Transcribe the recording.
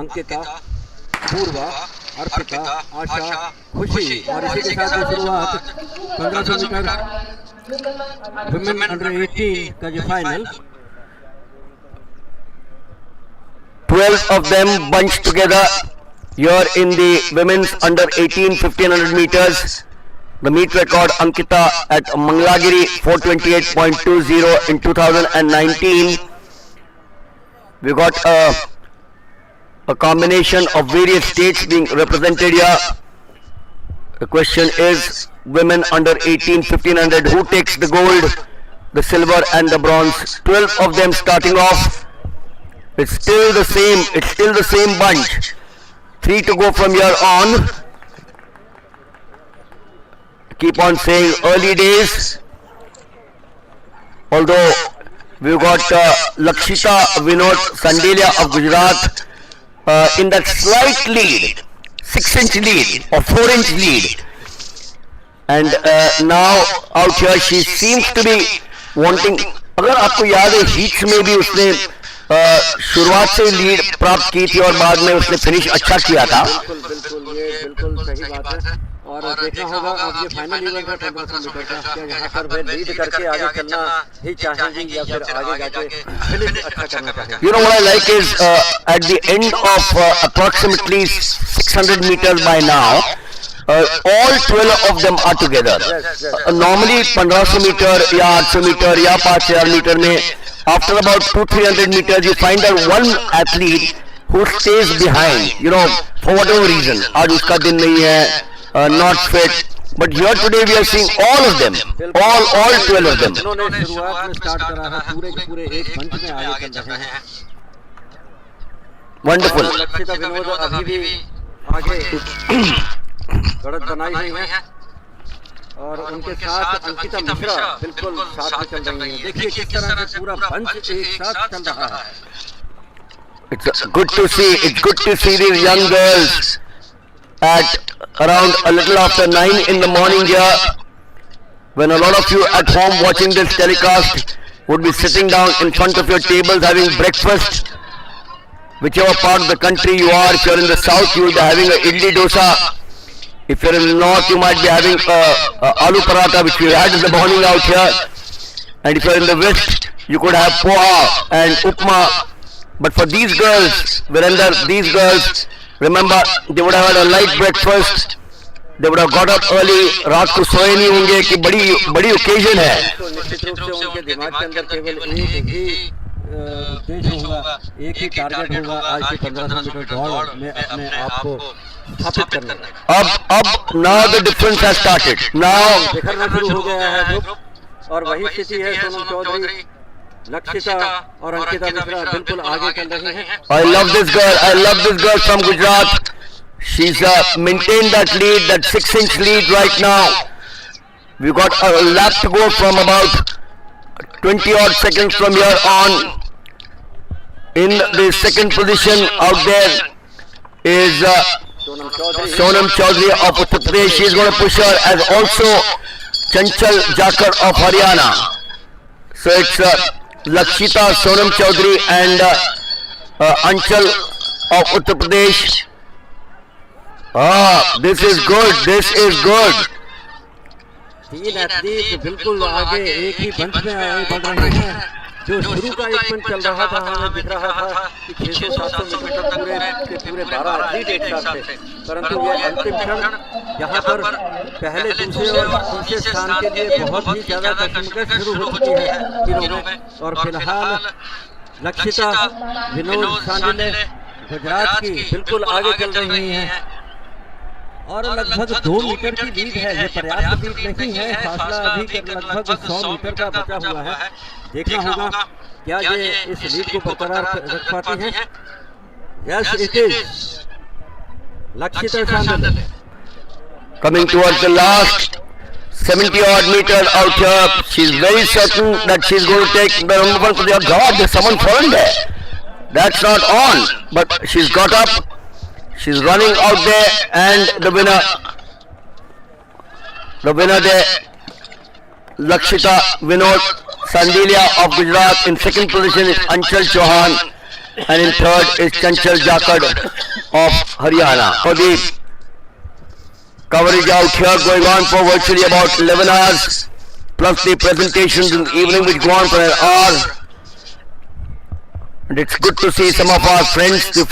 अंकिता, पूर्वा, अर्पिता, आशा, खुशी और इसी के साथ शुरुआत 1500 मीटर वुमेन अंडर 18 का जो final 12 of them bunched together here in the women's under 18 1500 meters. The meet record Ankita at Mangalagiri 428.20 in 2019. We got a combination of various states being represented here. The question is women under 18 1500, who takes the gold, the silver and the bronze? 12 of them starting off. It's still the same bunch. 3 to go from here on. Keep on saying early days. Although we've got Lakshita Vinod Sandelia of Gujarat in that slight lead, 6-inch lead or 4-inch lead. And now out here she seems to be wanting. अगर आपको याद है heats में भी उसने शुरुआत से lead प्राप्त की थी और बाद में उसने फिनिश अच्छा किया था। बिल्कुल ये बिल्कुल सही बात है और देखना होगा अब ये फाइनल इवेंट है 1500 मीटर का क्या यहाँ पर वे लीड करके आगे चलना ही चाहेंगे या फिर आगे जाके फिनिश अच्छा करना चाहेंगे। You know what I like is at the end of approximately 600 meters by now, all 12 of them are together. Normally 1500 meter या 800 meter या 5000 meter में after about 200-300 meters you find that one athlete who stays behind, you know, for whatever reason. आज उसका दिन नहीं है, not fit. But here today we are seeing all of them, all 12 of them. उन्होंने शुरुआत में start करा है पूरे के पूरे एक मंच में आगे चल रहे हैं। Wonderful. लक्षिता विनोद अभी भी आगे बढ़त बनाई हुई है और उनके साथ अंकिता मिश्रा बिल्कुल साथ में चल रही है। देखिए किस तरह से पूरा पंच एक साथ चल रहा है। It's good to see these young girls at around a little after 9 in the morning here, when a lot of you at home watching this telecast would be sitting down in front of your tables having breakfast. Whichever part of the country you are, if you're in the south you will be having a idli dosa. If you're in the north you might be having aloo paratha, which we had in the morning out here. And if you're in the west you could have poha and upma. But for these girls, Virender, these girls, remember, they would have had a light breakfast. They would have got up early. रात को सोए नहीं होंगे कि बड़ी occasion है। तो निश्चित रूप से उनके दिमाग के अंदर केवल एक ही उद्देश्य होगा, एक ही टारगेट होगा आज की 1500 मीटर दौड़ में अपने आप को स्थापित करने का। अब now the difference has started. Now बिखरना शुरू हो गया है ग्रुप और वही स्थिति है सोनम चौधरी, लक्षिता और अंकिता मिश्रा बिल्कुल आगे चल रही हैं। I love this girl from Gujarat. She's maintained that lead, that 6-inch lead right now. We've got a lap to go from about 20 odd seconds from here on. In the second position out there is Sonam Chaudhary of Uttar Pradesh. She's going to push her, as also Chanchal Jakar of Haryana. So it's Lakshita, Sonam Chaudhary and Anchal of Uttar Pradesh. This is good. तीन athlete बिल्कुल आगे एक ही मंच में आगे बढ़ रहे हैं। जो शुरू का एक मंच चल रहा था हमें दिख रहा था कि 600-700 मीटर तक पूरे 12 एथलीट एक साथ थे, परंतु ये अंतिम क्षण यहाँ पर पहले दूसरे और तीसरे स्थान के लिए बहुत ही ज्यादा कश्मकश शुरू हो चुकी है तीनों में। और फिलहाल लक्षिता विनोद सांडिले गुजरात की बिल्कुल आगे चल रही हैं और लगभग 2 मीटर की लीड है। ये पर्याप्त लीड नहीं है, फासला अभी लगभग 100 मीटर का बचा हुआ है। देखना होगा क्या ये इस लीड को बरकरार रख पाती हैं। Yes it is Lakshita Sandile Coming towards the last 70 odd meters out here. She's very certain that she's going to take the number one position. God, there's someone fallen there. That's not on, but she's got up. She's running out there, and the winner there, Lakshita Vinod Sandelia of Gujarat. In second position is Anchal Chauhan. and in third is Chanchal Jakad of Haryana. For the coverage out here going on for virtually about 11 hours, plus the presentations in the evening which go on for an hour. And it's good to see some of our friends, the